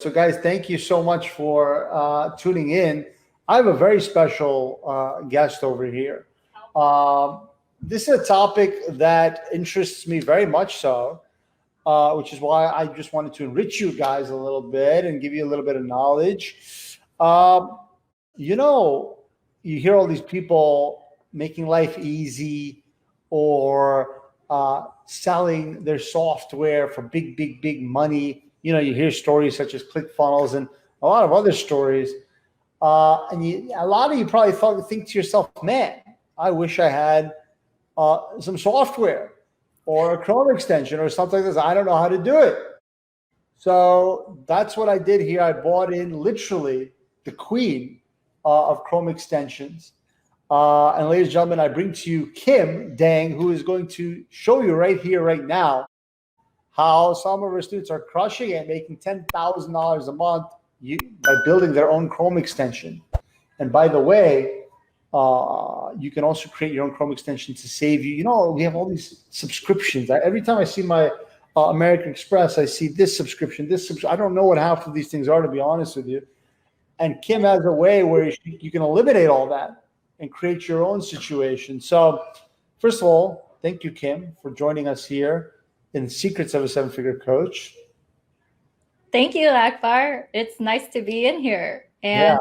So guys, thank you so much for tuning in. I have a very special guest over here. This is a topic that interests me very much so, which is why I just wanted to enrich you guys a little bit and give you a little bit of knowledge. Um, you know, you hear all these people making life easy or selling their software for big, big, big money. You hear stories such as ClickFunnels and a lot of other stories. A lot of you probably think to yourself, man, I wish I had some software or a Chrome extension or something like this. I don't know how to do it. So that's what I did here. I bought in literally the queen of Chrome extensions. And ladies and gentlemen, I bring to you Kim Dang, who is going to show you right here, right now, how some of our students are crushing it, making $10,000 a month by building their own Chrome extension. And by the way, you can also create your own Chrome extension to save you. We have all these subscriptions. Every time I see my American Express, I see this subscription, I don't know what half of these things are, to be honest with you. And Kim has a way where you can eliminate all that and create your own situation. So first of all, thank you, Kim, for joining us here in Secrets of a Seven-Figure Coach. Thank you, Akbar. It's nice to be in here. And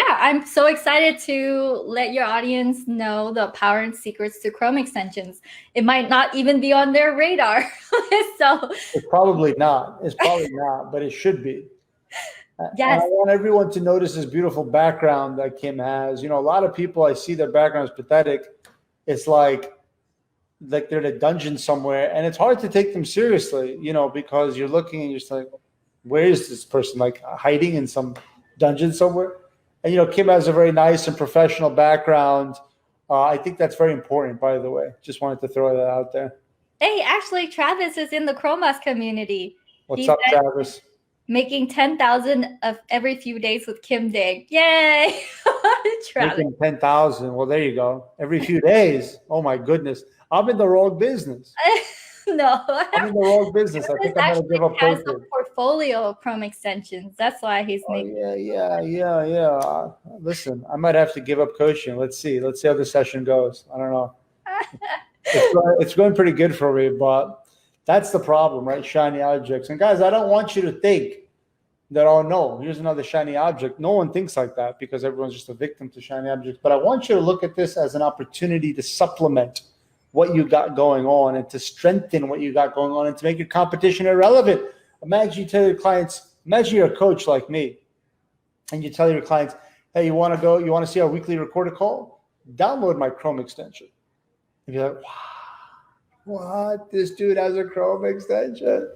I'm so excited to let your audience know the power and secrets to Chrome extensions. It might not even be on their radar. So it's probably not, but it should be. Yes. And I want everyone to notice this beautiful background that Kim has. A lot of people, I see their background is pathetic. It's like they're in a dungeon somewhere, and it's hard to take them seriously, because you're looking and you're just like, where is this person, like hiding in some dungeon somewhere? And Kim has a very nice and professional background. I think that's very important, by the way. Just wanted to throw that out there. Hey, actually, Travis is in the Chromos community. What's up, Travis? Making 10,000 of every few days with Kim Dang. Yay! Travis. Making 10,000. Well, there you go. Every few days. Oh my goodness. I'm in the wrong business. No, I'm in the wrong business. I think I'm going to give up coaching. He has a portfolio of Chrome extensions. That's why he's making. Yeah. Listen, I might have to give up coaching. Let's see how the session goes. I don't know. It's going pretty good for me, but that's the problem, right? Shiny objects. And guys, I don't want you to think that, oh no, here's another shiny object. No one thinks like that because everyone's just a victim to shiny objects. But I want you to look at this as an opportunity to supplement what you got going on and to strengthen what you got going on and to make your competition irrelevant. Imagine you tell your clients, imagine you're a coach like me, and you tell your clients, hey, you want to see our weekly recorded call? Download my Chrome extension. And you're like, wow. What? This dude has a Chrome extension?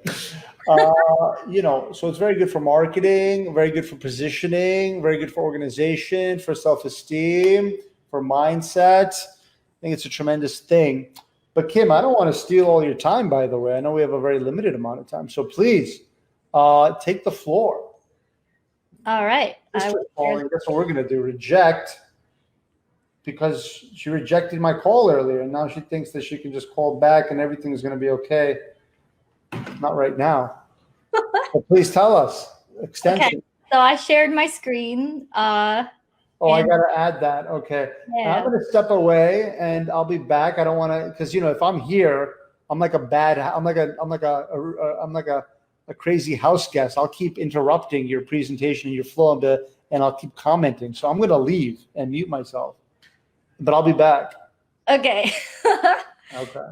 So it's very good for marketing, very good for positioning, very good for organization, for self-esteem, for mindset. I think it's a tremendous thing. But Kim, I don't want to steal all your time, by the way. I know we have a very limited amount of time. So please take the floor. All right. That's what we're going to do. Reject. Because she rejected my call earlier, and now she thinks that she can just call back and everything's going to be okay. Not right now. So please tell us. Extension. Okay, so I shared my screen. I got to add that. Okay. Yeah. I'm going to step away, and I'll be back. I don't want to, because if I'm here, I'm like a crazy house guest. I'll keep interrupting your presentation and your flow, and I'll keep commenting. So I'm going to leave and mute myself. But I'll be back. Okay. Okay.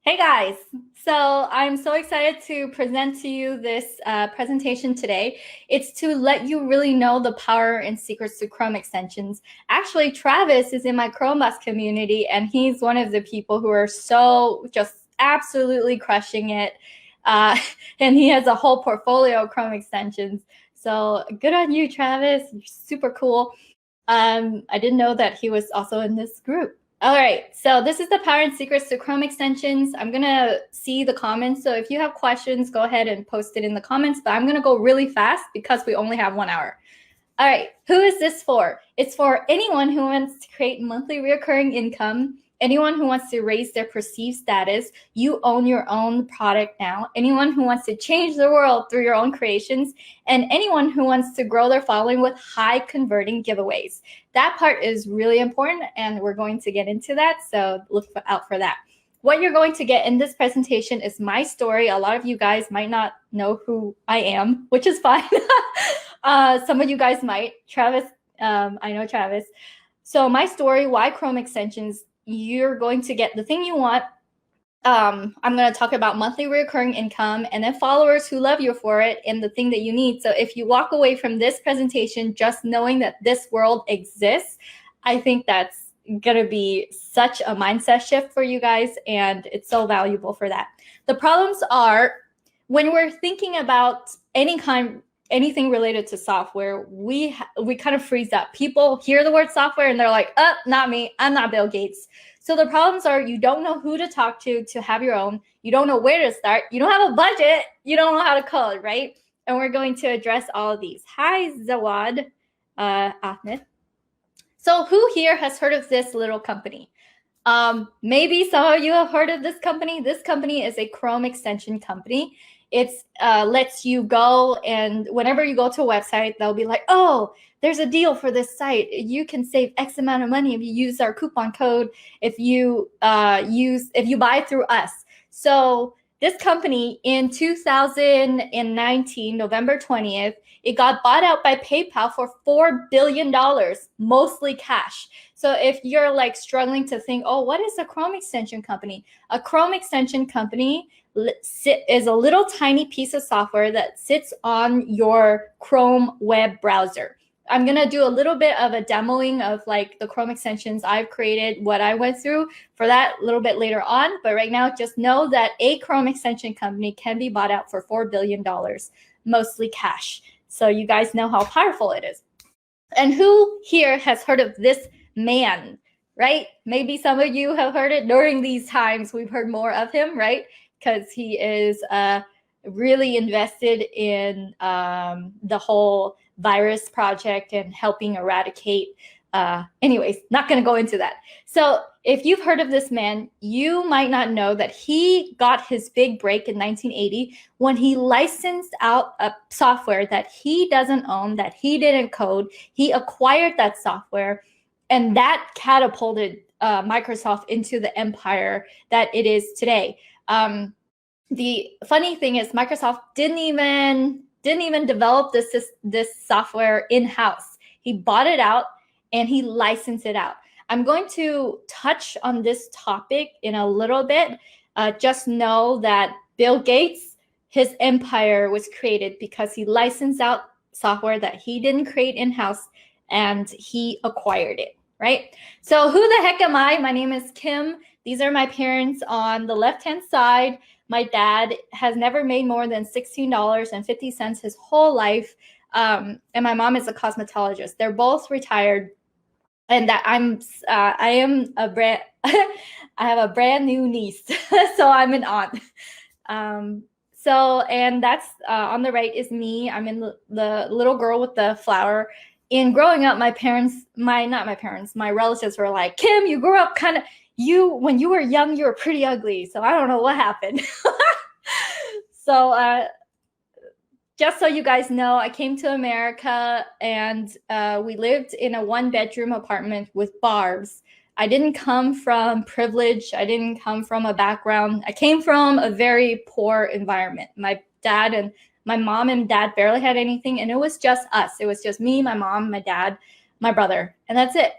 Hey guys, so I'm so excited to present to you this presentation today. It's to let you really know the power and secrets to Chrome extensions. Actually, Travis is in my Chromos community, and he's one of the people who are so just absolutely crushing it. And he has a whole portfolio of Chrome extensions. So good on you, Travis. You're super cool. I didn't know that he was also in this group. All right, so this is the power and secrets to Chrome extensions. I'm gonna see the comments. So if you have questions, go ahead and post it in the comments, but I'm gonna go really fast because we only have 1 hour. All right, who is this for? It's for anyone who wants to create monthly recurring income Anyone who wants to raise their perceived status, you own your own product now. Anyone who wants to change the world through your own creations, and anyone who wants to grow their following with high converting giveaways. That part is really important, and we're going to get into that, so look out for that. What you're going to get in this presentation is my story. A lot of you guys might not know who I am, which is fine. Some of you guys might. Travis, I know Travis. So my story, why Chrome extensions, you're going to get the thing you want. I'm going to talk about monthly recurring income, and then followers who love you for it, and the thing that you need. So if you walk away from this presentation just knowing that this world exists, I think that's going to be such a mindset shift for you guys, and it's so valuable for that. The problems are when we're thinking about anything related to software, we kind of freeze up. People hear the word software and they're like, oh, not me. I'm not Bill Gates. So the problems are you don't know who to talk to have your own. You don't know where to start. You don't have a budget. You don't know how to code, right? And we're going to address all of these. Hi, Zawad Ahmed. So who here has heard of this little company? Maybe some of you have heard of this company. This company is a Chrome extension company. It's lets you go, and whenever you go to a website, they'll be like, oh, there's a deal for this site. You can save X amount of money if you use our coupon code, if you buy through us. So this company in 2019, November 20th, it got bought out by PayPal for $4 billion, mostly cash. So if you're like struggling to think, oh, what is a Chrome extension company? A Chrome extension company is a little tiny piece of software that sits on your Chrome web browser. I'm going to do a little bit of a demoing of like the Chrome extensions I've created, what I went through for that a little bit later on. But right now, just know that a Chrome extension company can be bought out for $4 billion, mostly cash. So you guys know how powerful it is. And who here has heard of this man, right? Maybe some of you have heard it during these times. We've heard more of him, right? Because he is really invested in the whole virus project and helping eradicate. Anyways, not going to go into that. So if you've heard of this man, you might not know that he got his big break in 1980 when he licensed out a software that he doesn't own, that he didn't code. He acquired that software, and that catapulted Microsoft into the empire that it is today. The funny thing is Microsoft didn't even develop this software in-house. He bought it out and he licensed it out. I'm going to touch on this topic in a little bit. Just know that Bill Gates, his empire was created because he licensed out software that he didn't create in-house and he acquired it, right? So who the heck am I? My name is Kim. These are my parents on the left-hand side. My dad has never made more than $16.50 his whole life. And my mom is a cosmetologist. They're both retired. And that I have a brand new niece. So I'm an aunt. And that's on the right is me. I'm in the little girl with the flower. In growing up, my relatives were like, Kim, you grew up when you were young, you were pretty ugly. So I don't know what happened. So just so you guys know, I came to America and we lived in a 1-bedroom apartment with barbs. I didn't come from privilege. I didn't come from a background. I came from a very poor environment. My mom and dad barely had anything, and it was just us. It was just me, my mom, my dad, my brother, and that's it.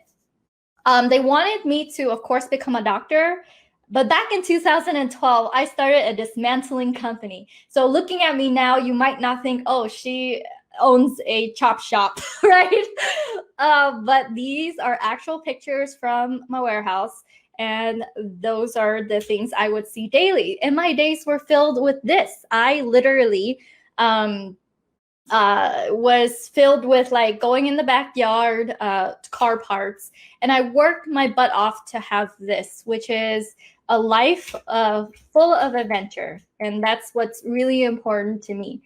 They wanted me to, of course, become a doctor. But back in 2012, I started a dismantling company. So looking at me now, you might not think, oh, she owns a chop shop, right? But these are actual pictures from my warehouse. And those are the things I would see daily. And my days were filled with this. I literally was filled with like going in the backyard, car parts. And I worked my butt off to have this, which is a life full of adventure. And that's what's really important to me.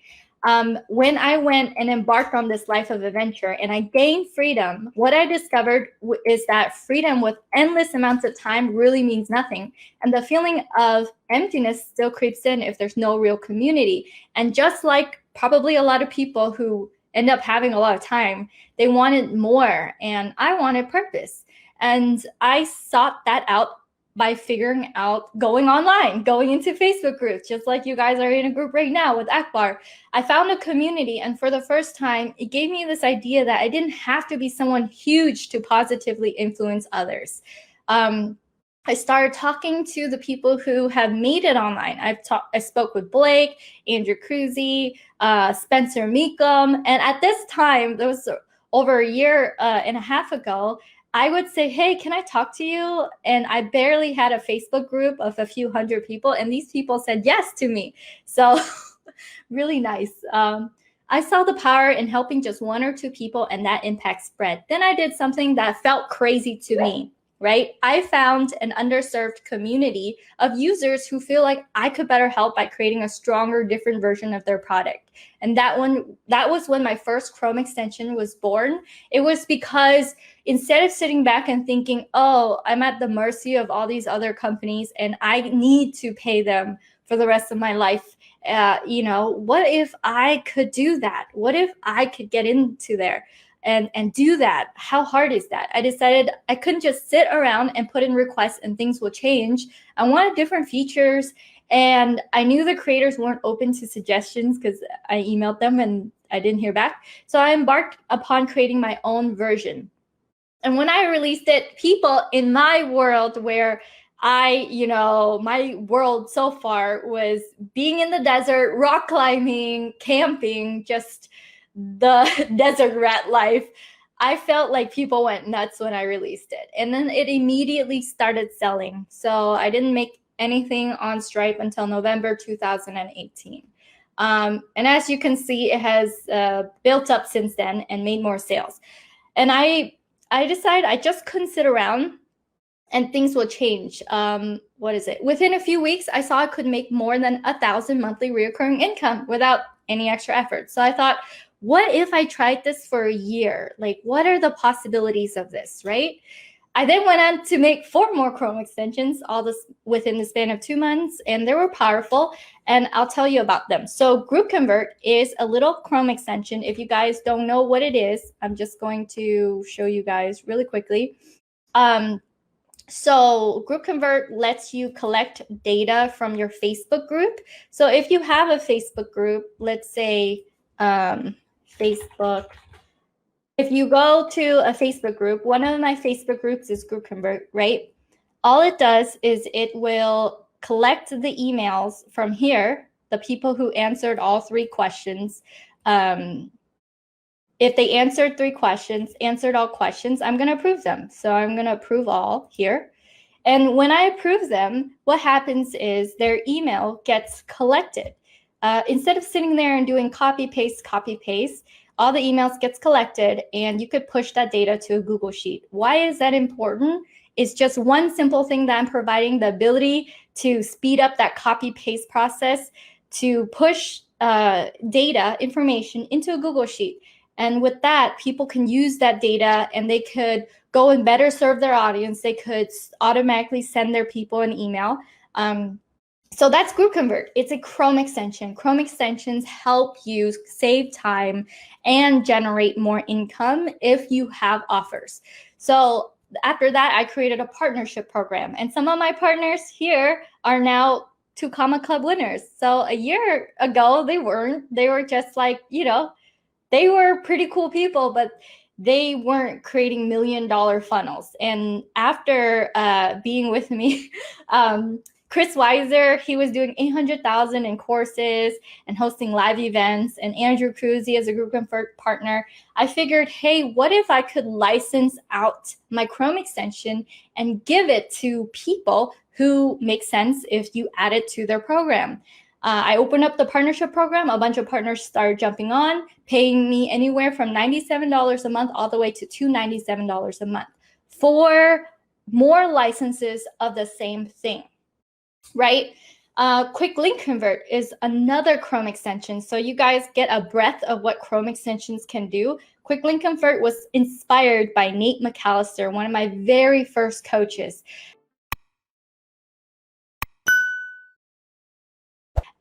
When I went and embarked on this life of adventure and I gained freedom, what I discovered is that freedom with endless amounts of time really means nothing. And the feeling of emptiness still creeps in if there's no real community. And just like probably a lot of people who end up having a lot of time, they wanted more, and I wanted purpose. And I sought that out by figuring out going online, going into Facebook groups, just like you guys are in a group right now with Akbar. I found a community, and for the first time, it gave me this idea that I didn't have to be someone huge to positively influence others. I started talking to the people who have made it online. I spoke with Blake, Andrew Cruzy, Spencer Meekum, and at this time, that was over a year and a half ago, I would say, hey, can I talk to you? And I barely had a Facebook group of a few hundred people, and these people said yes to me. So really nice. I saw the power in helping just one or two people, and that impact spread. Then I did something that felt crazy to me, right? I found an underserved community of users who feel like I could better help by creating a stronger, different version of their product. And that was when my first Chrome extension was born. It was because instead of sitting back and thinking, oh, I'm at the mercy of all these other companies and I need to pay them for the rest of my life, what if I could do that? What if I could get into there and do that? How hard is that? I decided I couldn't just sit around and put in requests and things will change. I wanted different features, and I knew the creators weren't open to suggestions because I emailed them and I didn't hear back. So I embarked upon creating my own version. And when I released it, people in my world where my world so far was being in the desert, rock climbing, camping, just the desert rat life, I felt like people went nuts when I released it. And then it immediately started selling. So I didn't make anything on Stripe until November 2018. And as you can see, it has built up since then and made more sales. And I decided I just couldn't sit around and things will change. Within a few weeks, I saw I could make more than 1,000 monthly recurring income without any extra effort. So I thought, what if I tried this for a year? Like, what are the possibilities of this, right? I then went on to make 4 more Chrome extensions, all this within the span of 2 months, and they were powerful, and I'll tell you about them. So GroupConvert is a little Chrome extension. If you guys don't know what it is, I'm just going to show you guys really quickly. So GroupConvert lets you collect data from your Facebook group. So if you have a Facebook group, let's say Facebook, if you go to a Facebook group, one of my Facebook groups is GroupConvert, right? All it does is it will collect the emails from here, the people who answered all 3 questions. If they answered 3 questions, answered all questions, I'm going to approve them. So I'm going to approve all here. And when I approve them, what happens is their email gets collected. Instead of sitting there and doing copy, paste, all the emails gets collected, and you could push that data to a Google Sheet. Why is that important? It's just one simple thing that I'm providing, the ability to speed up that copy-paste process to push data, information into a Google Sheet. And with that, people can use that data and they could go and better serve their audience. They could automatically send their people an email. So that's GroupConvert. It's a Chrome extension. Chrome extensions help you save time and generate more income if you have offers. So after that, I created a partnership program. And some of my partners here are now 2 Comma Club winners. So a year ago, they weren't. They were just like, they were pretty cool people, but they weren't creating $1 million funnels. And after being with me, Chris Weiser, he was doing 800,000 in courses and hosting live events, and Andrew Cruzy as a GroupConvert partner. I figured, hey, what if I could license out my Chrome extension and give it to people who make sense if you add it to their program? I opened up the partnership program. A bunch of partners started jumping on, paying me anywhere from $97 a month all the way to $297 a month for more licenses of the same thing, right? QuickLinkConvert is another Chrome extension. So you guys get a breadth of what Chrome extensions can do. QuickLinkConvert was inspired by Nate McAllister, one of my very first coaches.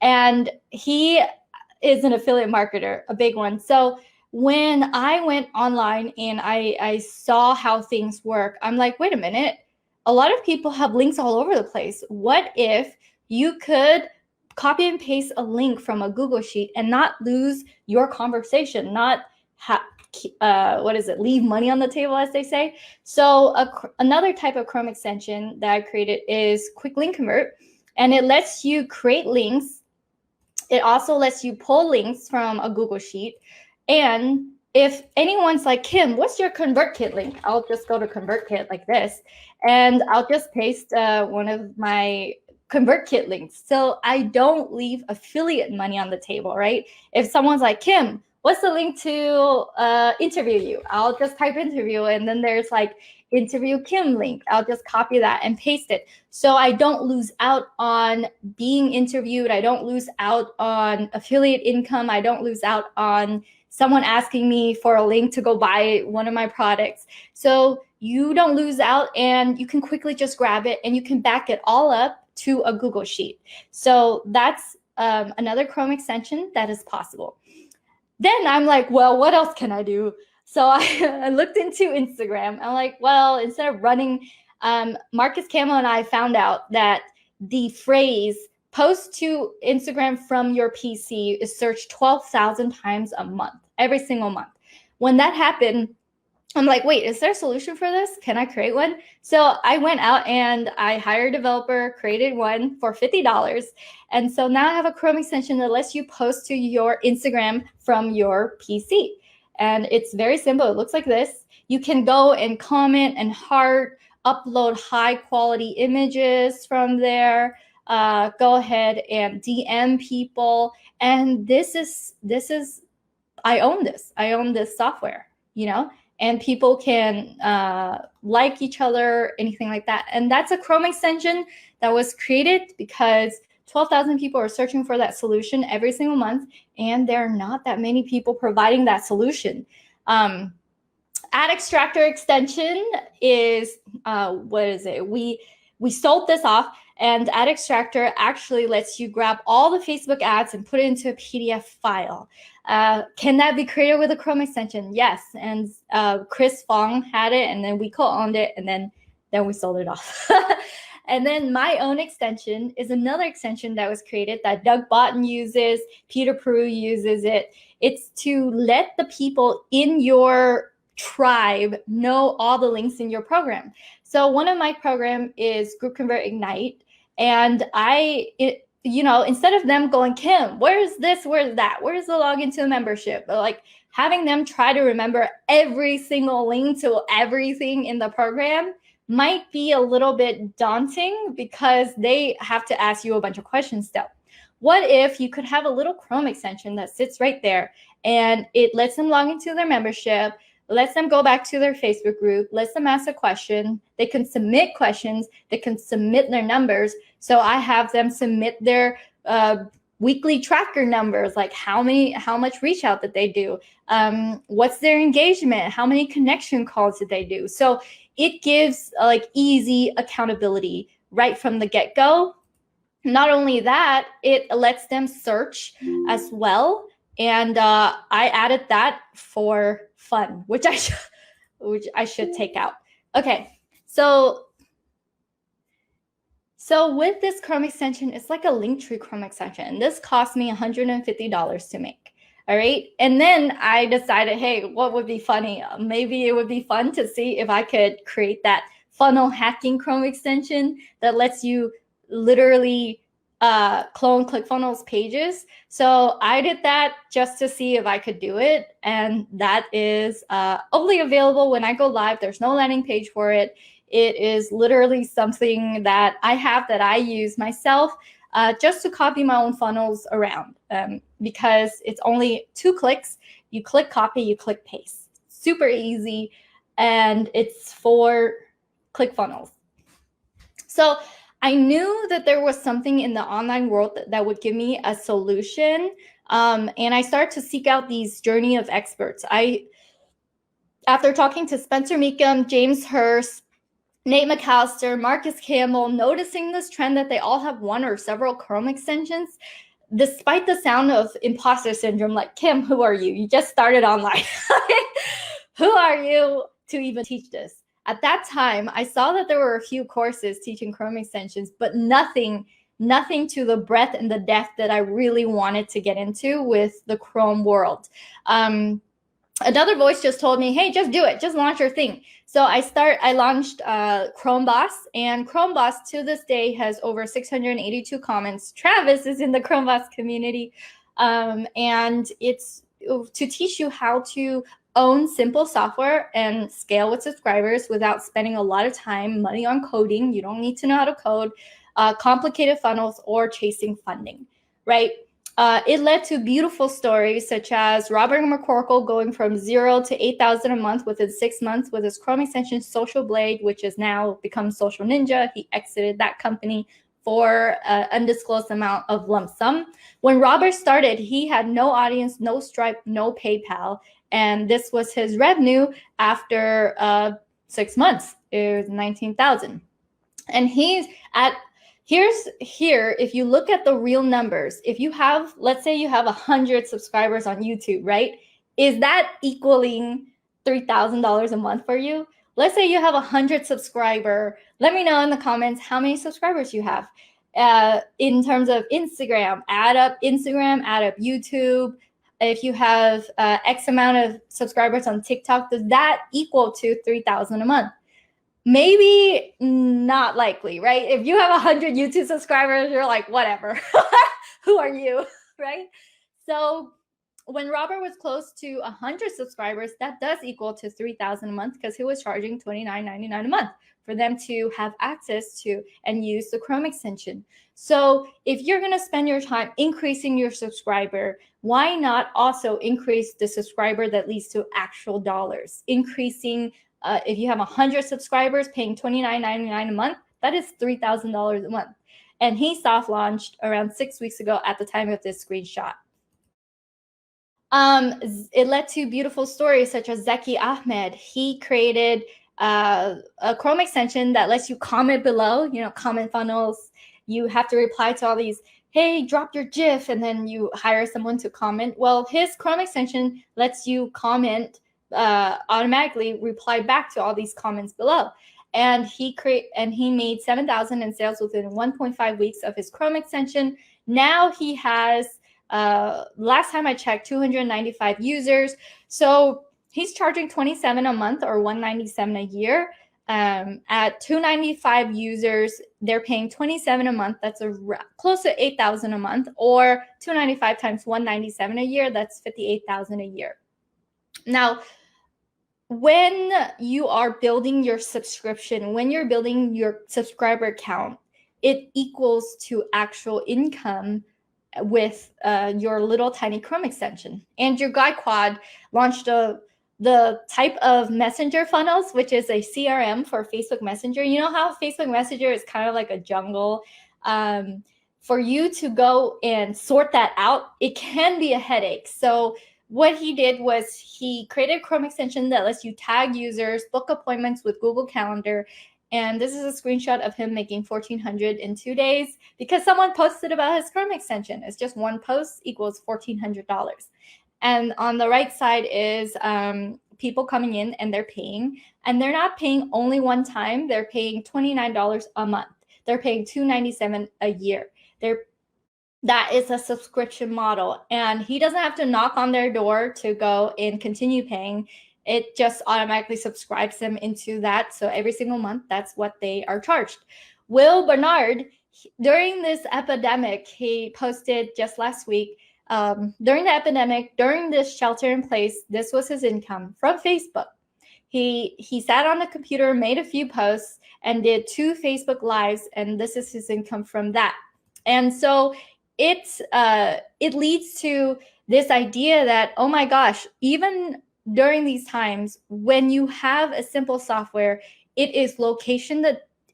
And he is an affiliate marketer, a big one. So when I went online and I saw how things work, I'm like, wait a minute, a lot of people have links all over the place. What if you could copy and paste a link from a Google Sheet and not lose your conversation, not leave money on the table, as they say. So another type of Chrome extension that I created is QuickLinkConvert, and it lets you create links. It also lets you pull links from a Google Sheet. And if anyone's like, Kim, what's your ConvertKit link? I'll just go to ConvertKit like this, and I'll just paste one of my ConvertKit links. So I don't leave affiliate money on the table, right? If someone's like, Kim, what's the link to interview you? I'll just type interview, and then there's like interview Kim link. I'll just copy that and paste it. So I don't lose out on being interviewed. I don't lose out on affiliate income. I don't lose out on someone asking me for a link to go buy one of my products. So you don't lose out, and you can quickly just grab it and you can back it all up to a Google Sheet. So that's another Chrome extension that is possible. Then I'm like, well, what else can I do? So I looked into Instagram. I'm like, well, instead of running, Marcus Camel and I found out that the phrase post to Instagram from your PC is searched 12,000 times a month, every single month. When that happened, I'm like, wait, is there a solution for this? Can I create one? So I went out and I hired a developer, created one for $50. And so now I have a Chrome extension that lets you post to your Instagram from your PC. And it's very simple. It looks like this. You can go and comment and heart, upload high quality images from there, go ahead and DM people. And this is, I own this. I own this software, you know? And people can like each other, anything like that. And that's a Chrome extension that was created because 12,000 people are searching for that solution every single month, and there are not that many people providing that solution. Ad extractor extension is, what is it? We sold this off, and ad extractor actually lets you grab all the Facebook ads and put it into a PDF file. Can that be created with a Chrome extension? Yes. And Chris Fong had it, and then we co-owned it, and then we sold it off. And then my own extension is another extension that was created that Doug Botten uses, Peter Peru uses it. It's to let the people in your tribe know all the links in your program. So one of my program is Group Convert Ignite, and instead of them going, Kim, where's this, where's that, where's the login to the membership, but like having them try to remember every single link to everything in the program might be a little bit daunting because they have to ask you a bunch of questions still. What if you could have a little Chrome extension that sits right there and it lets them log into their membership, lets them go back to their Facebook group, lets them ask a question, they can submit questions, they can submit their numbers. So I have them submit their weekly tracker numbers, like how much reach out that they do, what's their engagement, how many connection calls did they do. So it gives like easy accountability right from the get-go. Not only that, it lets them search as well. And I added that for fun, which I should take out. Okay, so with this Chrome extension, it's like a Linktree Chrome extension. This cost me $150 to make. All right. And then I decided, hey, what would be funny? Maybe it would be fun to see if I could create that funnel hacking Chrome extension that lets you literally clone ClickFunnels pages. So I did that just to see if I could do it. And that is only available when I go live. There's no landing page for it. It is literally something that I have that I use myself just to copy my own funnels around because it's only 2 clicks. You click copy, you click paste. Super easy, and it's for ClickFunnels. So I knew that there was something in the online world that would give me a solution. And I started to seek out these journey of experts. After talking to Spencer Meekum, James Hurst, Nate McAllister, Marcus Campbell, noticing this trend that they all have one or several Chrome extensions, despite the sound of imposter syndrome, like, Kim, who are you? You just started online. Who are you to even teach this? At that time, I saw that there were a few courses teaching Chrome extensions, but nothing to the breadth and the depth that I really wanted to get into with the Chrome world. Another voice just told me, hey, just do it. Just launch your thing. So I launched Chrome Boss, and Chrome Boss to this day has over 682 comments. Travis is in the Chrome Boss community. And it's to teach you how to own simple software and scale with subscribers without spending a lot of time, money on coding. You don't need to know how to code, complicated funnels, or chasing funding, right? It led to beautiful stories such as Robert McCorkle going from 0 to 8,000 a month within 6 months with his Chrome extension Social Blade, which has now become Social Ninja. He exited that company for an undisclosed amount of lump sum. When Robert started, he had no audience, no Stripe, no PayPal, and this was his revenue after 6 months. It was 19,000, and he's at. Here, if you look at the real numbers, if you have, let's say you have 100 subscribers on YouTube, right? Is that equaling $3,000 a month for you? Let's say you have 100 subscriber. Let me know in the comments how many subscribers you have. In terms of Instagram, add up Instagram, add up YouTube. If you have X amount of subscribers on TikTok, does that equal to $3,000 a month? Maybe not likely, right? If you have 100 YouTube subscribers, you're like, whatever. Who are you, right? So when Robert was close to 100 subscribers, that does equal to $3,000 a month because he was charging $29.99 a month for them to have access to and use the Chrome extension. So if you're going to spend your time increasing your subscriber, why not also increase the subscriber that leads to actual dollars? Increasing if you have 100 subscribers paying $29.99 a month, that is $3,000 a month. And he soft launched around 6 weeks ago at the time of this screenshot. It led to beautiful stories such as Zeki Ahmed. He created a Chrome extension that lets you comment below, comment funnels. You have to reply to all these, hey, drop your GIF, and then you hire someone to comment. Well, his Chrome extension lets you comment automatically reply back to all these comments below. And he made 7,000 in sales within 1.5 weeks of his Chrome extension. Now he has, last time I checked, 295 users. So he's charging $27 a month or $197 a year. At 295 users, they're paying $27 a month. That's close to $8,000 a month, or 295 times $197 a year. That's $58,000 a year. Now, when you are building your subscription, when you're building your subscriber count, it equals to actual income with your little tiny Chrome extension. Andrew Gaikwad launched the type of messenger funnels, which is a CRM for Facebook Messenger. You know how Facebook Messenger is kind of like a jungle? For you to go and sort that out, it can be a headache. So what he did was he created a Chrome extension that lets you tag users, book appointments with Google Calendar. And this is a screenshot of him making $1,400 in 2 days because someone posted about his Chrome extension. It's just one post equals $1,400. And on the right side is people coming in and they're paying. And they're not paying only one time. They're paying $29 a month. They're paying $297 a year. That is a subscription model. And he doesn't have to knock on their door to go and continue paying. It just automatically subscribes them into that. So every single month, that's what they are charged. Will Bernard, during this epidemic, he posted just last week, during the epidemic, during this shelter in place, this was his income from Facebook. He sat on the computer, made a few posts, and did 2 Facebook Lives, and this is his income from that. And so it leads to this idea that, oh my gosh, even during these times, when you have a simple software, it is location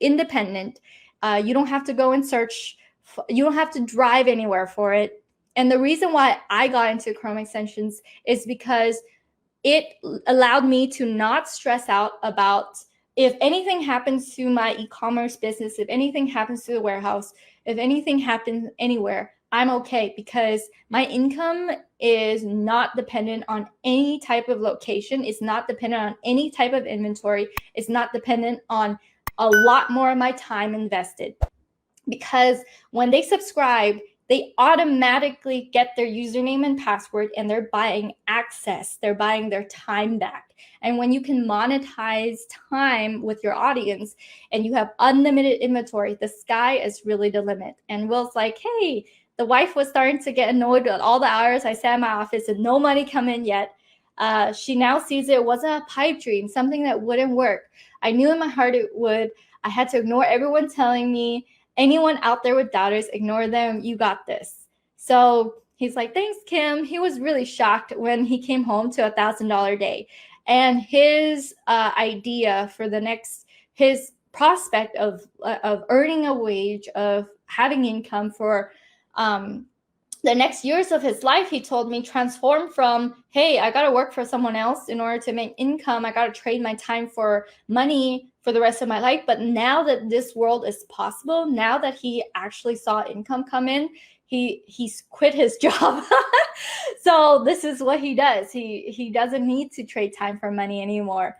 independent. You don't have to go and search. You don't have to drive anywhere for it. And the reason why I got into Chrome extensions is because it allowed me to not stress out about if anything happens to my e-commerce business, if anything happens to the warehouse, if anything happens anywhere, I'm okay because my income is not dependent on any type of location. It's not dependent on any type of inventory. It's not dependent on a lot more of my time invested. Because when they subscribe, they automatically get their username and password and they're buying access. They're buying their time back. And when you can monetize time with your audience and you have unlimited inventory, the sky is really the limit. And Will's like, hey, the wife was starting to get annoyed at all the hours I sat in my office and no money come in yet. She now sees it wasn't a pipe dream, something that wouldn't work. I knew in my heart it would. I had to ignore everyone telling me, anyone out there with doubters, ignore them. You got this. So he's like, thanks, Kim. He was really shocked when he came home to $1,000 day. And his idea for the next, his prospect of earning a wage, of having income for the next years of his life, he told me, transformed from, hey, I got to work for someone else in order to make income. I got to trade my time for money for the rest of my life. But now that this world is possible, now that he actually saw income come in, he's quit his job. So this is what he does. He doesn't need to trade time for money anymore.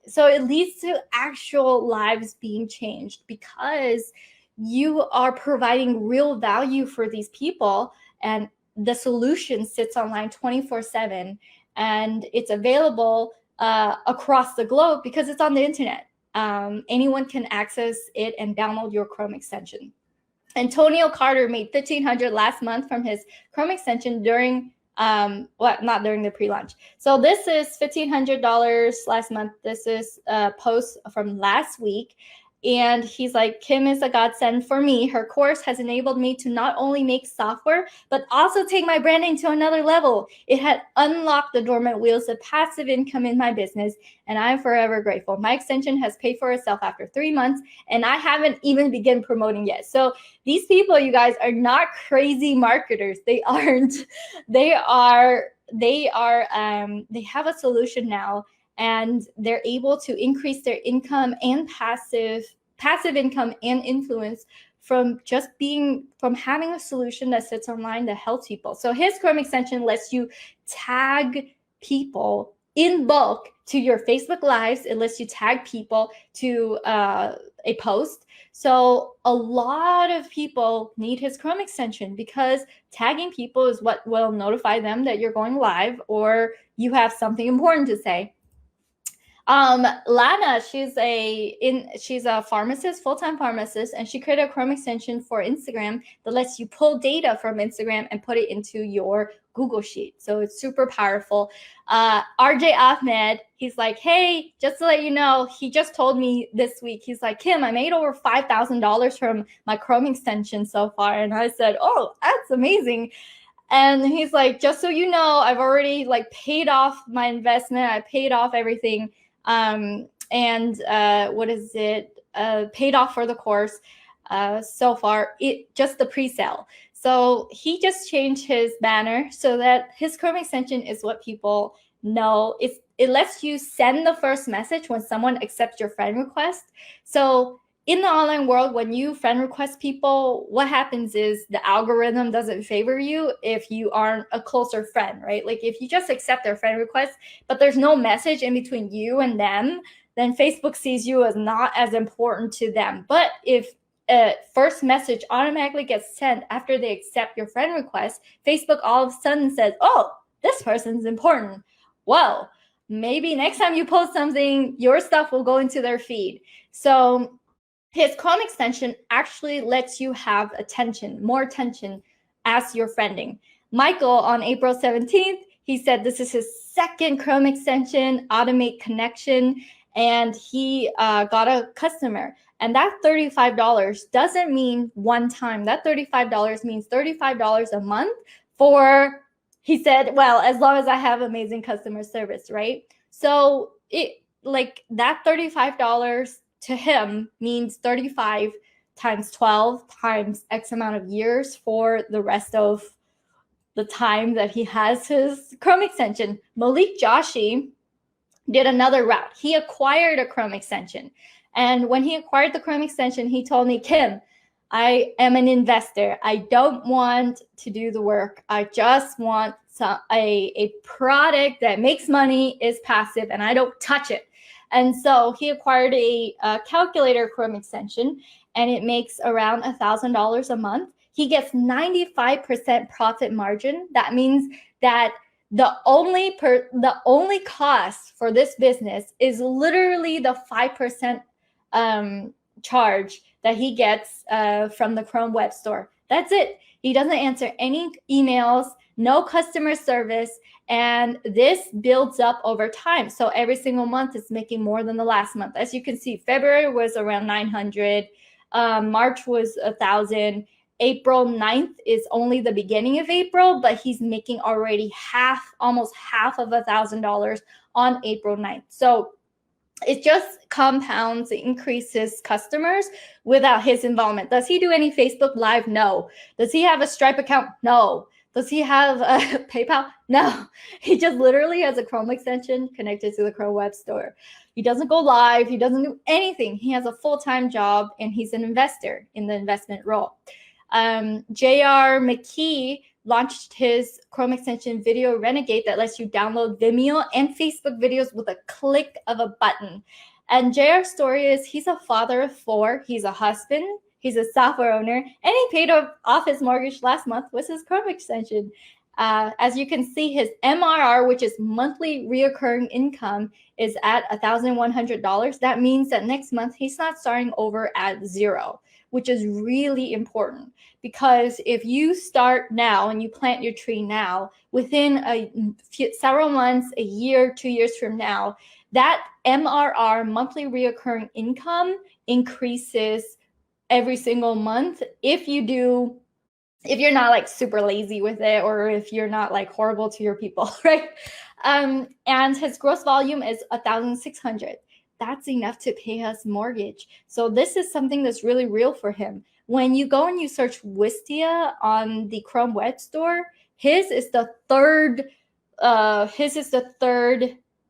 So it leads to actual lives being changed because you are providing real value for these people, and the solution sits online 24/7, and it's available across the globe because it's on the internet. Anyone can access it and download your Chrome extension. Antonio Carter made $1,500 last month from his Chrome extension during not during the pre-launch. So this is $1,500 last month. This is a post from last week. And he's like, Kim is a godsend for me. Her course has enabled me to not only make software, but also take my branding to another level. It had unlocked the dormant wheels of passive income in my business, and I'm forever grateful. My extension has paid for itself after 3 months, and I haven't even begun promoting yet. So these people, you guys, are not crazy marketers. They aren't. They have a solution now, and they're able to increase their income and passive income and influence from having a solution that sits online that helps people. So his Chrome extension lets you tag people in bulk to your Facebook Lives. It lets you tag people to a post. So a lot of people need his Chrome extension because tagging people is what will notify them that you're going live or you have something important to say. Lana, she's a pharmacist, full-time pharmacist, and she created a Chrome extension for Instagram that lets you pull data from Instagram and put it into your Google Sheet. So it's super powerful. RJ Ahmed, he's like, hey, just to let you know, he just told me this week, he's like, Kim, I made over $5,000 from my Chrome extension so far. And I said, oh, that's amazing. And he's like, just so you know, I've already paid off my investment. I paid off everything. Paid off for the course so far, just the pre-sale. So he just changed his banner so that his Chrome extension is what people know. It lets you send the first message when someone accepts your friend request. So in the online world, when you friend request people, what happens is the algorithm doesn't favor you if you aren't a closer friend, right? Like if you just accept their friend request, but there's no message in between you and them, then Facebook sees you as not as important to them. But if a first message automatically gets sent after they accept your friend request, Facebook all of a sudden says, oh, this person's important. Well, maybe next time you post something, your stuff will go into their feed. So his Chrome extension actually lets you have more attention as you're friending. Michael, on April 17th, he said this is his second Chrome extension, Automate Connection, and he got a customer. And that $35 doesn't mean one time. That $35 means $35 a month for, he said, well, as long as I have amazing customer service, right? So that $35 to him means 35 times 12 times X amount of years for the rest of the time that he has his Chrome extension. Malik Joshi did another route. He acquired a Chrome extension. And when he acquired the Chrome extension, he told me, Kim, I am an investor. I don't want to do the work. I just want a product that makes money, is passive, and I don't touch it. And so he acquired a calculator Chrome extension, and it makes around $1,000 a month. He gets 95% profit margin. That means that the only cost for this business is literally the 5% charge that he gets from the Chrome Web Store. That's it. He doesn't answer any emails, no customer service, and this builds up over time. So every single month it's making more than the last month. As you can see, February was around 900, March was 1,000. April 9th is only the beginning of April, but he's making already almost half of $1,000 on April 9th. So it just compounds, it increases customers without his involvement. Does he do any Facebook Live? No. Does he have a Stripe account? No. Does he have a PayPal? No. He just literally has a Chrome extension connected to the Chrome Web Store. He doesn't go live. He doesn't do anything. He has a full-time job, and he's an investor in the investment role. J.R. McKee launched his Chrome extension Video Renegade that lets you download Vimeo and Facebook videos with a click of a button. And J.R.'s story is he's a father of 4, he's a husband, he's a software owner, and he paid off his mortgage last month with his Chrome extension. As you can see, his MRR, which is monthly reoccurring income, is at $1,100. That means that next month he's not starting over at 0, which is really important, because if you start now and you plant your tree now, within several months, a year, 2 years from now, that MRR, monthly reoccurring income, increases every single month if you're not like super lazy with it, or if you're not like horrible to your people, right? And his gross volume is 1,600. That's enough to pay us mortgage. So this is something that's really real for him. When you go and you search Wistia on the Chrome Web Store, his is the third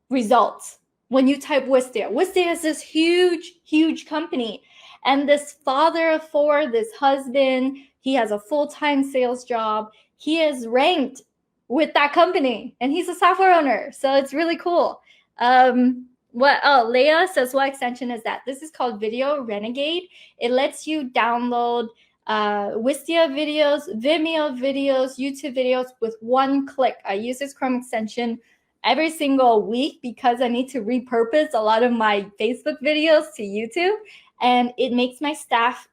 result. When you type Wistia is this huge company. And this father of 4, this husband, he has a full-time sales job. He is ranked with that company, and he's a software owner. So it's really cool. Leah says, what extension is that? This is called Video Renegade. It lets you download Wistia videos, Vimeo videos, YouTube videos with one click. I use this Chrome extension every single week because I need to repurpose a lot of my Facebook videos to YouTube, and it makes my staff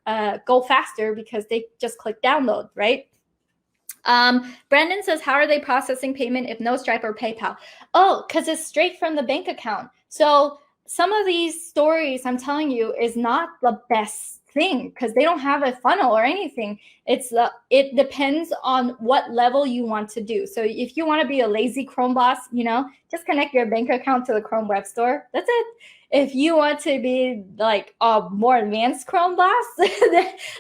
go faster because they just click download, right? Brandon says, how are they processing payment if no Stripe or PayPal? Oh, because it's straight from the bank account. So some of these stories I'm telling you is not the best thing because they don't have a funnel or anything. It depends on what level you want to do. So if you want to be a lazy Chrome boss, just connect your bank account to the Chrome Web Store. That's it. If you want to be like a more advanced Chrome boss,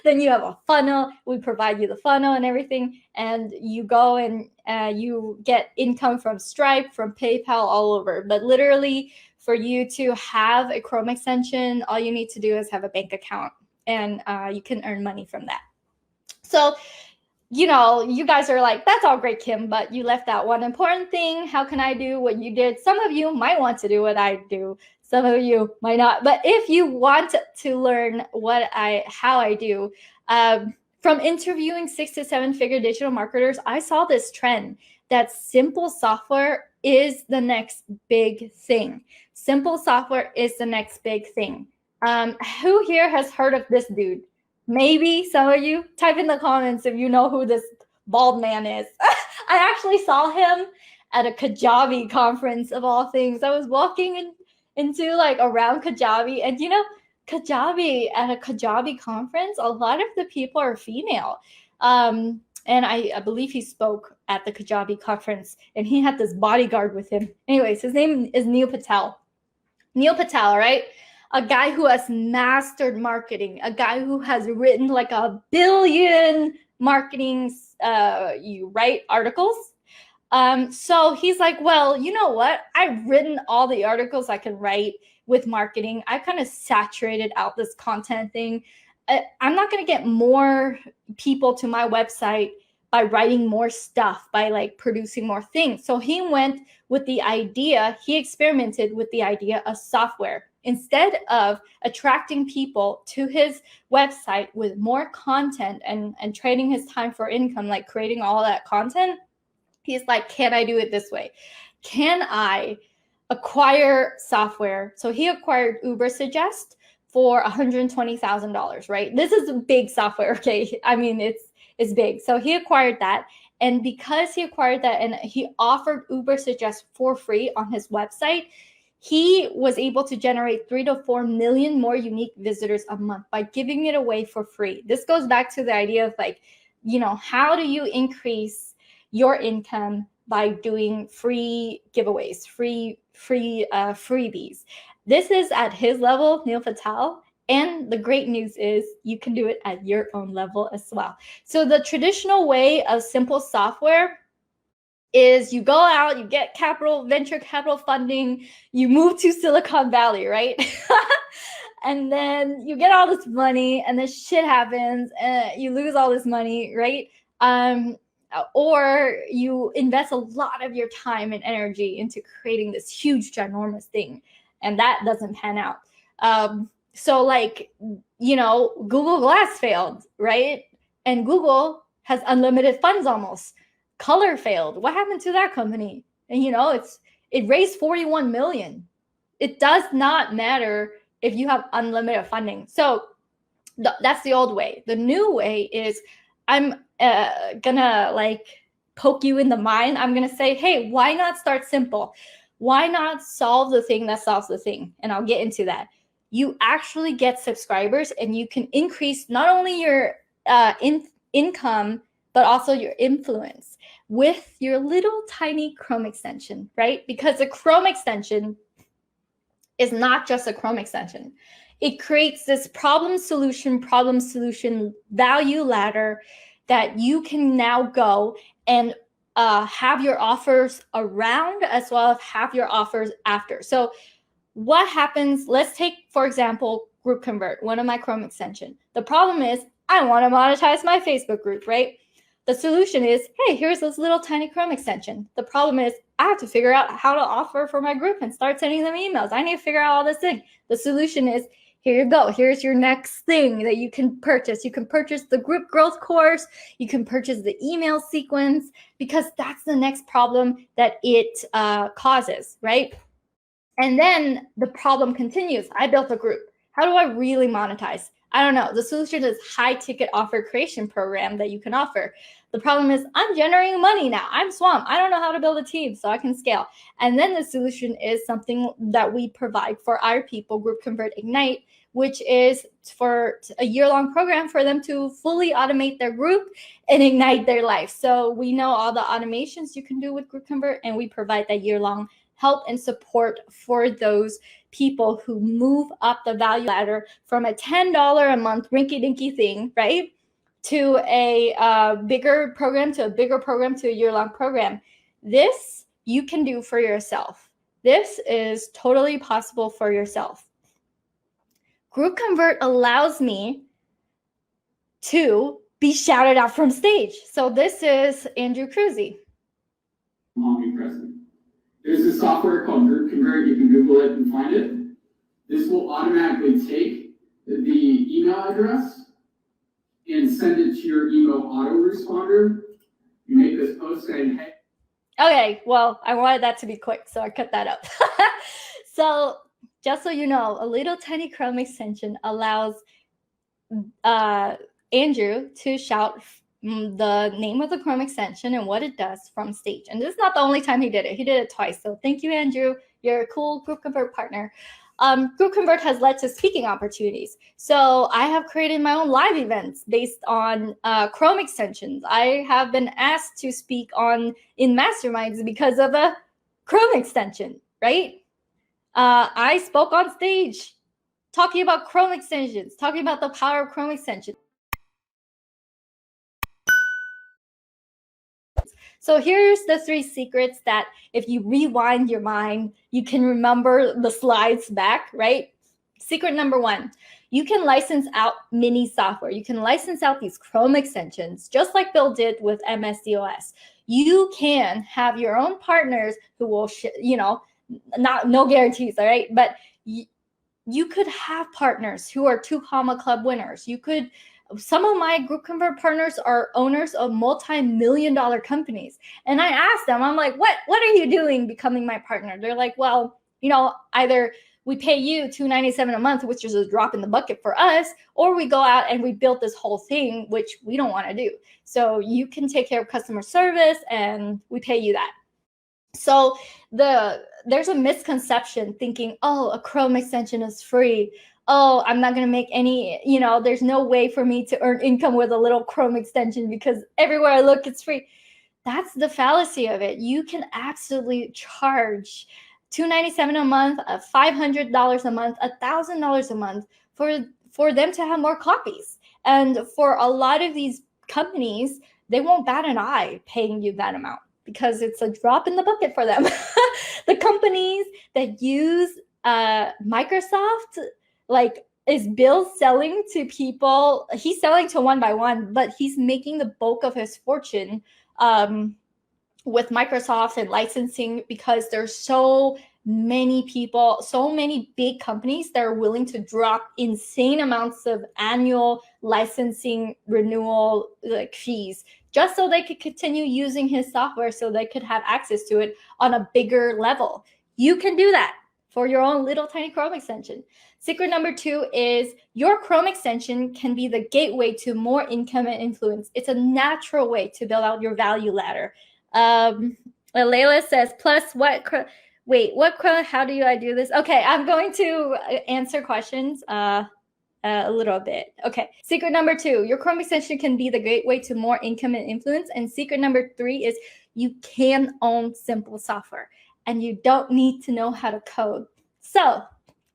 then you have a funnel. We provide you the funnel and everything, and you go and you get income from Stripe, from PayPal, all over. But literally, for you to have a Chrome extension, all you need to do is have a bank account, and you can earn money from that. So, you guys are like, that's all great, Kim, but you left out one important thing. How can I do what you did? Some of you might want to do what I do. Some of you might not. But if you want to learn how I do, from interviewing 6 to 7 figure digital marketers, I saw this trend that simple software is the next big thing. Simple software is the next big thing. Who here has heard of this dude? Maybe some of you. Type in the comments if you know who this bald man is. I actually saw him at a Kajabi conference of all things. I was walking into like around Kajabi, and Kajabi, at a Kajabi conference, a lot of the people are female. And I believe he spoke at the Kajabi conference, and he had this bodyguard with him. Anyways, his name is Neil Patel. Neil Patel, right? a guy who has mastered marketing, a guy who has written like 1 billion marketing you write articles. So he's like, well, you know what? I've written all the articles I can write with marketing. I kind of saturated out this content thing. I'm not going to get more people to my website by writing more stuff, by like producing more things. So he went with the idea, he experimented with the idea of software. Instead of attracting people to his website with more content and trading his time for income, like creating all that content, he's like, can I do it this way? Can I acquire software? So he acquired Ubersuggest for $120,000, right? This is a big software, okay? I mean, it's big. So he acquired that. And because he acquired that and he offered Ubersuggest for free on his website, he was able to generate 3 to 4 million more unique visitors a month by giving it away for free. This goes back to the idea of like, you know, how do you increase your income by doing free giveaways, freebies. This is at his level, Neil Patel. And the great news is you can do it at your own level as well. So the traditional way of simple software is you go out, you get venture capital funding, you move to Silicon Valley, right? And then you get all this money and then shit happens and you lose all this money, right? Or you invest a lot of your time and energy into creating this huge, ginormous thing, and that doesn't pan out. So like, you know, Google Glass failed, right? And Google has unlimited funds almost. Color failed. What happened to that company? And you know, it raised 41 million. It does not matter if you have unlimited funding. So that's the old way. The new way is I'm gonna like poke you in the mind. I'm gonna say, hey, why not start simple? Why not solve the thing that solves the thing? And I'll get into that. You actually get subscribers and you can increase not only your income, but also your influence with your little tiny Chrome extension, right? Because a Chrome extension is not just a Chrome extension. It creates this problem solution value ladder that you can now go and have your offers around as well as have your offers after. So what happens, let's take, for example, GroupConvert, one of my Chrome extension. The problem is I want to monetize my Facebook group, right? The solution is, hey, here's this little tiny Chrome extension. The problem is I have to figure out how to offer for my group and start sending them emails. I need to figure out all this thing. The solution is, here you go. Here's your next thing that you can purchase. You can purchase the group growth course. You can purchase the email sequence because that's the next problem that it causes, right? And then the problem continues. I built a group. How do I really monetize? I don't know. The solution is high ticket offer creation program that you can offer. The problem is I'm generating money now. I'm swamped. I don't know how to build a team so I can scale. And then the solution is something that we provide for our people, GroupConvert Ignite, which is for a year-long program for them to fully automate their group and ignite their life. So we know all the automations you can do with GroupConvert, and we provide that year-long help and support for those people who move up the value ladder from a $10 a month rinky-dinky thing, right, to a bigger program, to a year-long program. This you can do for yourself. This is totally possible for yourself. GroupConvert allows me to be shouted out from stage. So this is Andrew Cruzy. Omnipresent. There's a software called GroupConvert. You can Google it and find it. This will automatically take the email address and send it to your email autoresponder. You make this post saying, hey. Okay, well, I wanted that to be quick, so I cut that up. So just so you know, a little tiny Chrome extension allows Andrew to shout the name of the Chrome extension and what it does from stage. And this is not the only time he did it. He did it twice. So thank you, Andrew. You're a cool GroupConvert partner. GroupConvert has led to speaking opportunities. So I have created my own live events based on Chrome extensions. I have been asked to speak in masterminds because of a Chrome extension, right? I spoke on stage talking about Chrome extensions, talking about the power of Chrome extensions. So here's the 3 secrets that if you rewind your mind, you can remember the slides back, right? Secret number 1, you can license out mini software. You can license out these Chrome extensions, just like Bill did with MSDOS. You can have your own partners who will, no guarantees, all right? But you could have partners who are 2 Comma Club winners. Some of my QuickLinkConvert partners are owners of multi-million-dollar companies. And I asked them, I'm like, what are you doing becoming my partner? They're like, well, either we pay you $297 a month, which is a drop in the bucket for us, or we go out and we built this whole thing, which we don't want to do. So you can take care of customer service and we pay you that. So there's a misconception thinking, oh, a Chrome extension is free. Oh, I'm not going to make any, there's no way for me to earn income with a little Chrome extension because everywhere I look, it's free. That's the fallacy of it. You can absolutely charge $297 a month, $500 a month, $1,000 a month for them to have more copies. And for a lot of these companies, they won't bat an eye paying you that amount because it's a drop in the bucket for them. The companies that use Microsoft, is Bill selling to people? He's selling to one by one, but he's making the bulk of his fortune with Microsoft and licensing because there's so many people, so many big companies that are willing to drop insane amounts of annual licensing renewal fees just so they could continue using his software so they could have access to it on a bigger level. You can do that for your own little tiny Chrome extension. Secret number 2 is your Chrome extension can be the gateway to more income and influence. It's a natural way to build out your value ladder. Layla says, plus what Chrome, how do I do this? Okay, I'm going to answer questions a little bit. Okay, secret number 2, your Chrome extension can be the gateway to more income and influence. And secret number 3 is you can own simple software and you don't need to know how to code. So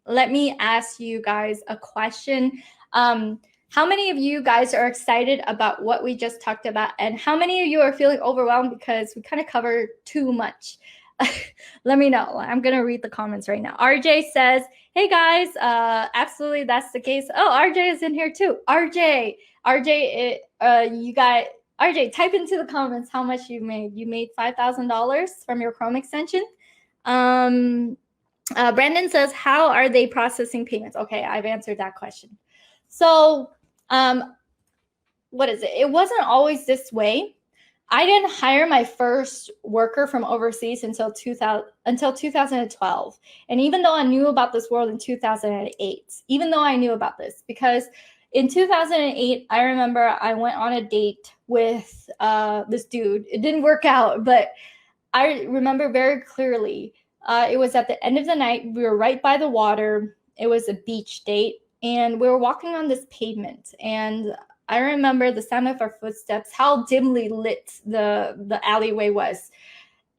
let me ask you guys a question. How many of you guys are excited about what we just talked about? And how many of you are feeling overwhelmed because we kind of covered too much? Let me know. I'm going to read the comments right now. RJ says, hey guys, absolutely that's the case. Oh, RJ is in here too. RJ, RJ, type into the comments how much you made. You made $5,000 from your Chrome extension. Brandon says, how are they processing payments? Okay, I've answered that question. So, what is it? It wasn't always this way. I didn't hire my first worker from overseas until 2012. And even though I knew about this world in 2008, because in 2008, I remember I went on a date with this dude. It didn't work out, but I remember very clearly. It was at the end of the night. We were right by the water. It was a beach date. And we were walking on this pavement. And I remember the sound of our footsteps, how dimly lit the alleyway was.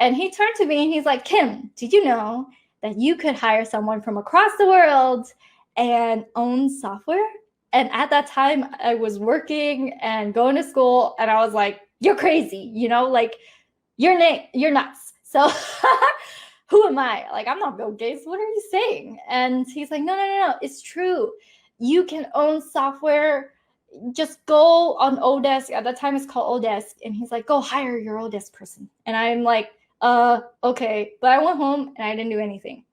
And he turned to me and he's like, Kim, did you know that you could hire someone from across the world and own software? And at that time, I was working and going to school. And I was like, you're crazy, you're nuts. So who am I? I'm not Bill Gates. What are you saying? And he's like, no, it's true. You can own software. Just go on Odesk. At that time, it's called Odesk. And he's like, go hire your Odesk person. And I'm like, okay. But I went home and I didn't do anything.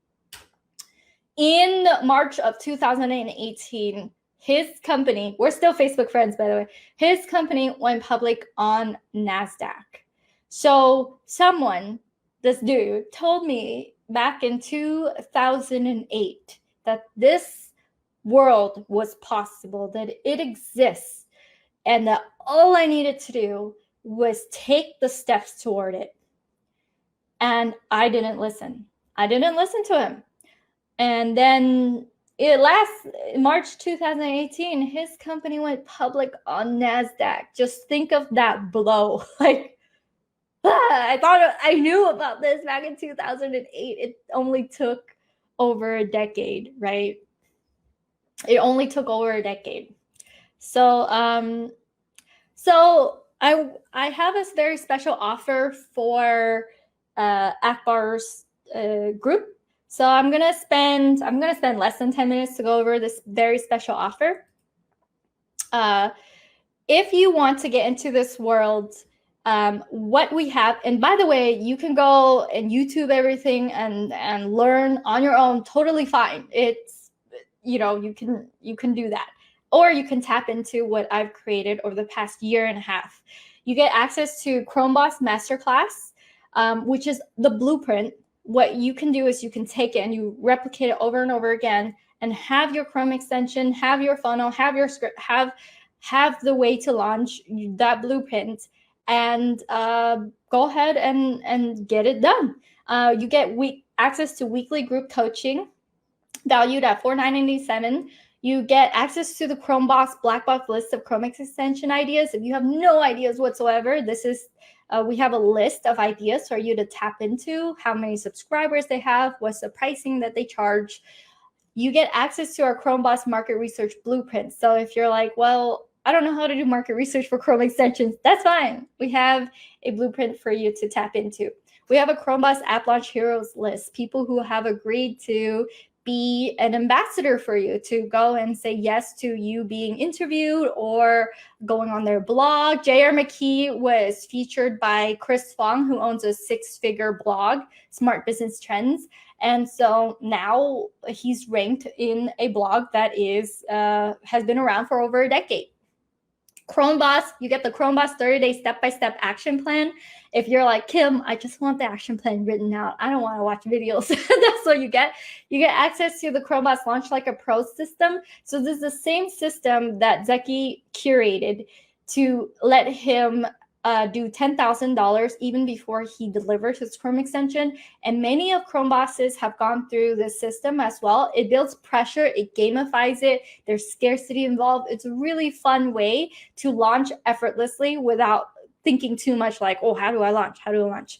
In March of 2018, his company, we're still Facebook friends, by the way, his company went public on NASDAQ. So this dude told me back in 2008 that this world was possible, that it exists, and that all I needed to do was take the steps toward it. And I didn't listen. To him. And then March 2018, his company went public on NASDAQ. Just think of that blow. I thought I knew about this back in 2008. It only took over a decade, right? It only took over a decade. So so I have this very special offer for Akbar's group. So I'm gonna spend less than 10 minutes to go over this very special offer. If you want to get into this world, what we have, and by the way, you can go and YouTube everything and learn on your own, totally fine. It's, you know, you can do that, or you can tap into what I've created over the past year and a half. You get access to Chromeboss Masterclass, which is the blueprint. What you can do is you can take it and you replicate it over and over again, and have your Chrome extension, have your funnel, have your script, have the way to launch that blueprint, and go ahead and get it done. You get access to weekly group coaching valued at $49.97. You get access to the Chromeboss Black Box list of Chrome extension ideas. If you have no ideas whatsoever, this is we have a list of ideas for you to tap into. How many subscribers they have, what's the pricing that they charge. You get access to our Chromeboss market research blueprint. So if you're like, well, I don't know how to do market research for Chrome extensions, that's fine. We have a blueprint for you to tap into. We have a Chromeboss App Launch Heroes list, people who have agreed to be an ambassador for you, to go and say yes to you being interviewed or going on their blog. J.R. McKee was featured by Chris Fong, who owns a 6-figure blog, Smart Business Trends. And so now he's ranked in a blog that is has been around for over a decade. Chromeboss, you get the Chromeboss 30-day step-by-step action plan. If you're like, Kim, I just want the action plan written out, I don't want to watch videos, that's what you get. You get access to the Chromeboss Launch Like a Pro system. So this is the same system that Zeki curated to let him do $10,000 even before he delivers his Chrome extension. And many of Chrome bosses have gone through this system as well. It builds pressure, it gamifies it, there's scarcity involved. It's a really fun way to launch effortlessly without thinking too much like, oh, how do I launch? How do I launch?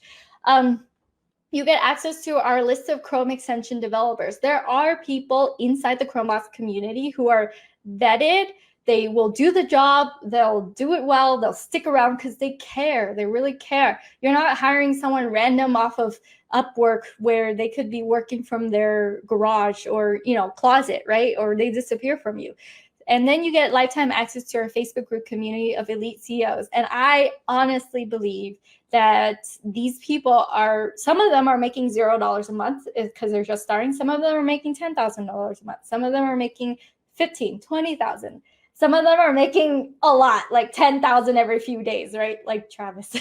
You get access to our list of Chrome extension developers. There are people inside the Chromeboss community who are vetted. They will do the job, they'll do it well, they'll stick around because they care, they really care. You're not hiring someone random off of Upwork where they could be working from their garage or, you know, closet, right? Or they disappear from you. And then you get lifetime access to our Facebook group community of elite CEOs. And I honestly believe that these people are, some of them are making $0 a month because they're just starting. Some of them are making $10,000 a month. Some of them are making 15, 20,000. Some of them are making a lot, like 10,000 every few days, right? Like Travis.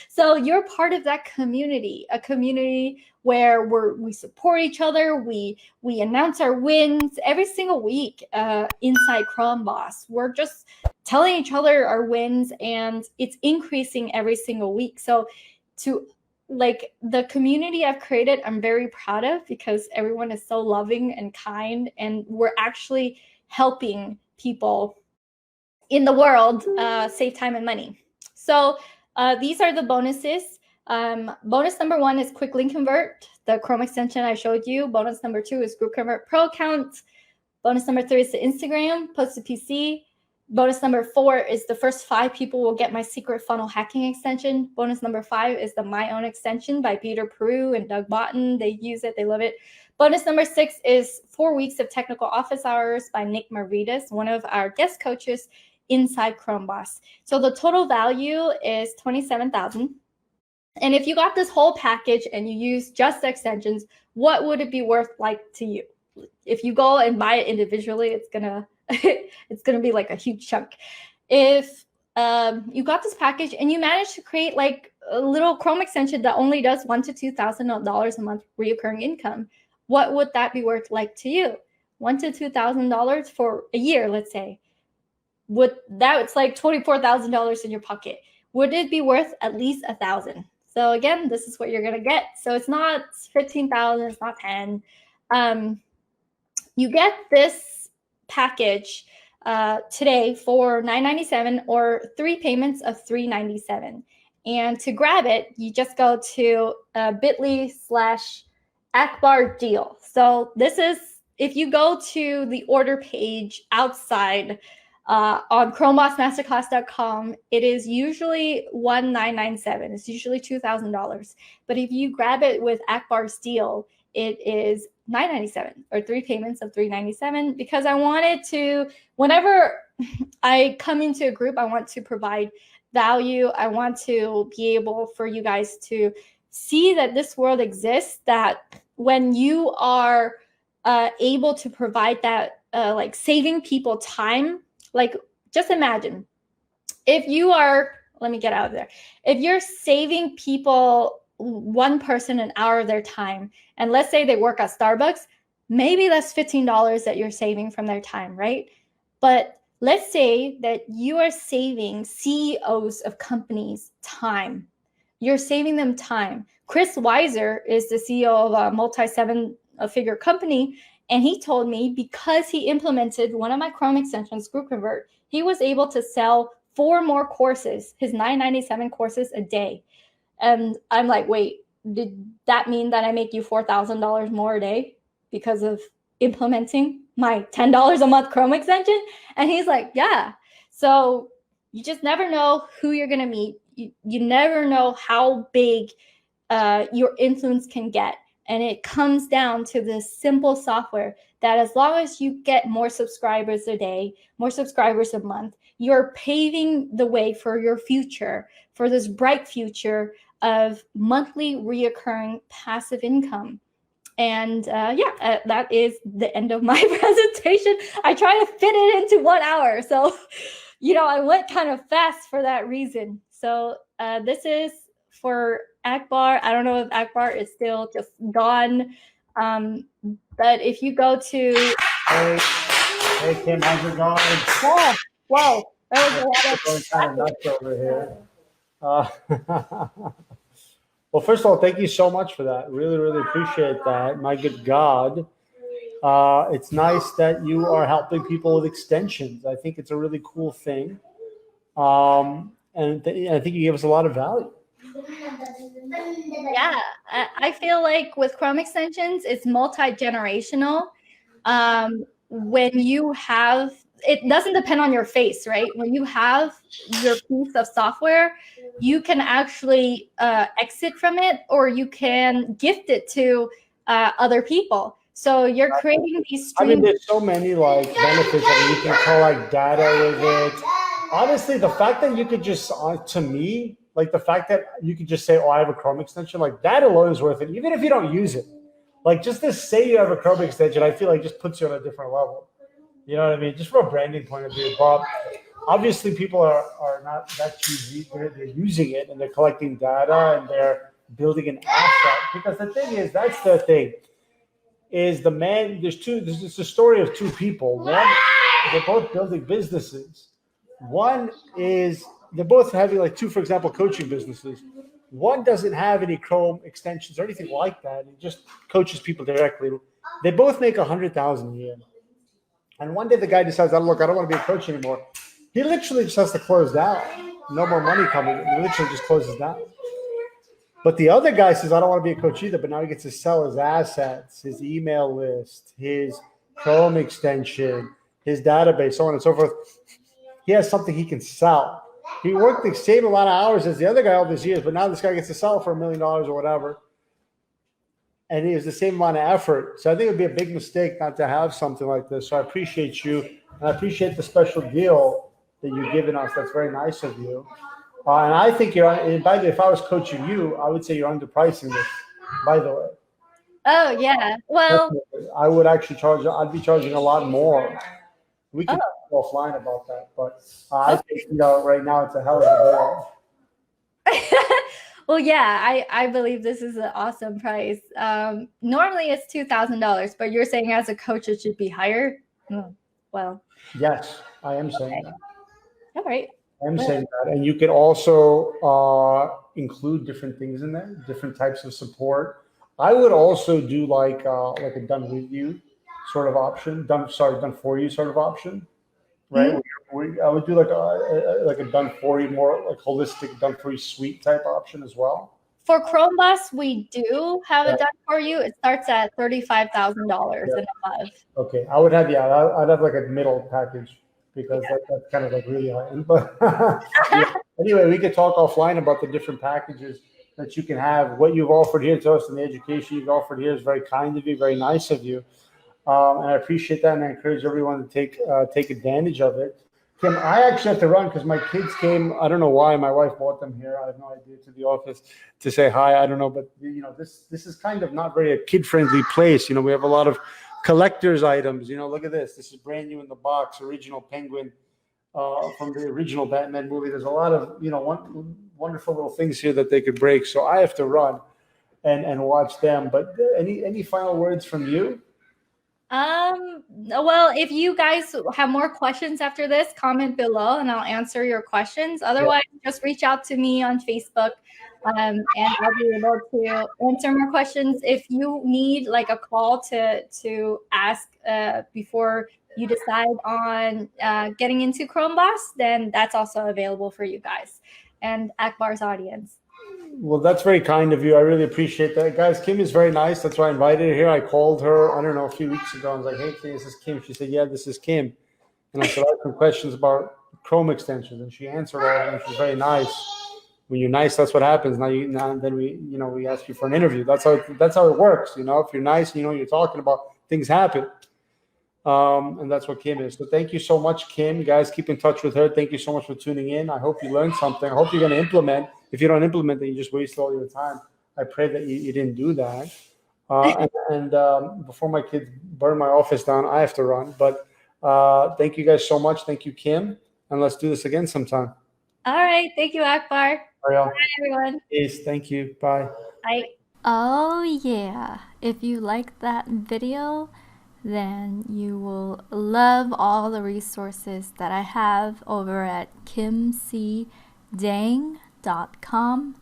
So you're part of that community, a community where we support each other. We announce our wins every single week inside Chromeboss. We're just telling each other our wins, and it's increasing every single week. So to like the community I've created, I'm very proud of, because everyone is so loving and kind, and we're actually helping people in the world save time and money. So these are the bonuses. Bonus number 1 is QuickLinkConvert, the Chrome extension I showed you. Bonus number 2 is GroupConvert Pro account. Bonus number 3 is the Instagram, post to PC. Bonus number 4 is the first 5 people will get my secret funnel hacking extension. Bonus number 5 is the My Own extension by Peter Peru and Doug Botten. They use it, they love it. Bonus number 6 is 4 weeks of technical office hours by Nick Maritas, one of our guest coaches inside Chromeboss. So the total value is $27,000. And if you got this whole package and you use just the extensions, what would it be worth like to you? If you go and buy it individually, it's gonna it's gonna be like a huge chunk. If you got this package and you managed to create like a little Chrome extension that only does $1,000 to $2,000 a month recurring income, what would that be worth like to you? $1,000 to $2,000 for a year, let's say. Would that, it's like $24,000 in your pocket. Would it be worth at least $1,000? So again, this is what you're gonna get. So it's not 15,000, it's not 10. You get this package today for $9.97 or 3 payments of $3.97. And to grab it, you just go to bit.ly/Akbar deal. So this is if you go to the order page outside on chromebossmasterclass.com, it is usually $1,997. It's usually $2,000. But if you grab it with Akbar's deal, it is $997, or 3 payments of $397, because I wanted to, whenever I come into a group, I want to provide value. I want to be able for you guys to see that this world exists, that when you are able to provide that, like saving people time, like just imagine if you are, let me get out of there. If you're saving people, one person, an hour of their time, and let's say they work at Starbucks, maybe that's $15 that you're saving from their time, right? But let's say that you are saving CEOs of companies time. You're saving them time. Chris Weiser is the CEO of a multi-7-figure company, and he told me because he implemented one of my Chrome extensions, QuickLinkConvert, he was able to sell 4 more courses, his $997 courses a day. And I'm like, wait, did that mean that I make you $4,000 more a day because of implementing my $10 a month Chrome extension? And he's like, yeah. So you just never know who you're going to meet. You never know how big your influence can get. And it comes down to this simple software that as long as you get more subscribers a day, more subscribers a month, you're paving the way for your future, for this bright future of monthly reoccurring passive income. And that is the end of my presentation. I try to fit it into 1 hour. So, I went kind of fast for that reason. So this is for Akbar. I don't know if Akbar is still just gone. But if you go to... Hey Kim, how's it going? Yeah, wow. That was a lot of... Going kind of nuts over here. Well, first of all, thank you so much for that. Really, really appreciate that. My good God. It's nice that you are helping people with extensions. I think it's a really cool thing. And I think you gave us a lot of value. Yeah, I feel like with Chrome extensions, it's multi-generational. When you have, it doesn't depend on your face, right? When you have your piece of software, you can actually exit from it, or you can gift it to other people. So you're creating these streams. I mean, there's so many benefits. I mean, you can collect data with it. Honestly, the fact that you could just, to me, the fact that you could just say, oh, I have a Chrome extension, that alone is worth it, even if you don't use it. Just to say you have a Chrome extension, I feel just puts you on a different level. You know what I mean? Just from a branding point of view. But obviously, people are not that choosy. They're using it, and they're collecting data, and they're building an asset. Because the thing is, that's the thing, is the man, this is a story of 2 people. One, they're both building businesses. One is, they're both having 2, for example, coaching businesses. One doesn't have any Chrome extensions or anything like that. He just coaches people directly. They both make $100,000 a year. And one day the guy decides, look, I don't want to be a coach anymore. He literally just has to close down. No more money coming. He literally just closes down. But the other guy says, I don't want to be a coach either, but now he gets to sell his assets, his email list, his Chrome extension, his database, so on and so forth. He has something he can sell. He worked the same amount of hours as the other guy all these years, but now this guy gets to sell for $1 million or whatever. And he has the same amount of effort. So I think it would be a big mistake not to have something like this. So I appreciate you. And I appreciate the special deal that you've given us. That's very nice of you. And I think and by the way, if I was coaching you, I would say you're underpricing this, by the way. Oh, yeah. Well, I would actually I'd be charging a lot more. We can go offline about that. But I think, right now it's a hell of a deal. Well, yeah, I believe this is an awesome price. Normally it's $2,000, but you're saying as a coach it should be higher? Well. Yes, I am saying that. All right. I'm saying that. And you can also include different things in there, different types of support. I would also do like a done with you sort of option, done for you sort of option, right? Mm-hmm. I would do like a done for you, more like holistic done for you suite type option as well. For Chrome Bus, we do have Yeah. it done for you. It starts at $35,000 Yeah. and above. Okay, I would have, yeah, I'd have like a middle package because that's kind of like really high end. But yeah. Anyway, we could talk offline about the different packages that you can have. What you've offered here to us and the education you've offered here is very kind of you, very nice of you. And I appreciate that, and I encourage everyone to take advantage of it. Kim, I actually have to run because my kids came. I don't know why. My wife brought them here. I have no idea, to the office to say hi. I don't know, but this is kind of not very a kid friendly place. We have a lot of collector's items. Look at this. This is brand new in the box. Original Penguin from the original Batman movie. There's a lot of wonderful little things here that they could break. So I have to run and watch them. But any final words from you? Well, if you guys have more questions after this, comment below and I'll answer your questions. Otherwise, just reach out to me on Facebook, and I'll be able to answer more questions. If you need like a call to ask before you decide on getting into Chrome Boss, then that's also available for you guys and Akbar's audience. Well, that's very kind of you. I really appreciate that. Guys, Kim is very nice. That's why I invited her here. I called her, I don't know, a few weeks ago. I was like, hey, Kim, this is Kim. She said, yeah, this is Kim. And I said, I have some questions about Chrome extensions. And she answered all of them. She's very nice. When you're nice, that's what happens. Then we ask you for an interview. That's how it works. If you're nice, you're talking about, things happen. And that's what Kim is. So thank you so much, Kim. Guys, keep in touch with her. Thank you so much for tuning in. I hope you learned something. I hope you're going to implement. If you don't implement, then you just waste all your time. I pray that you didn't do that. Before my kids burn my office down, I have to run. But thank you guys so much. Thank you, Kim. And let's do this again sometime. All right. Thank you, Akbar. Bye, everyone. Peace. Thank you. Bye. Bye. Oh yeah. If you liked that video, then you will love all the resources that I have over at kimcdang.com.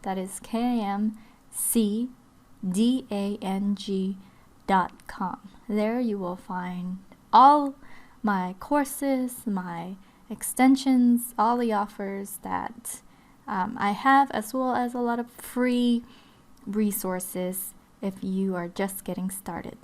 That is KIMCDANG.com. There you will find all my courses, my extensions, all the offers that I have, as well as a lot of free resources if you are just getting started.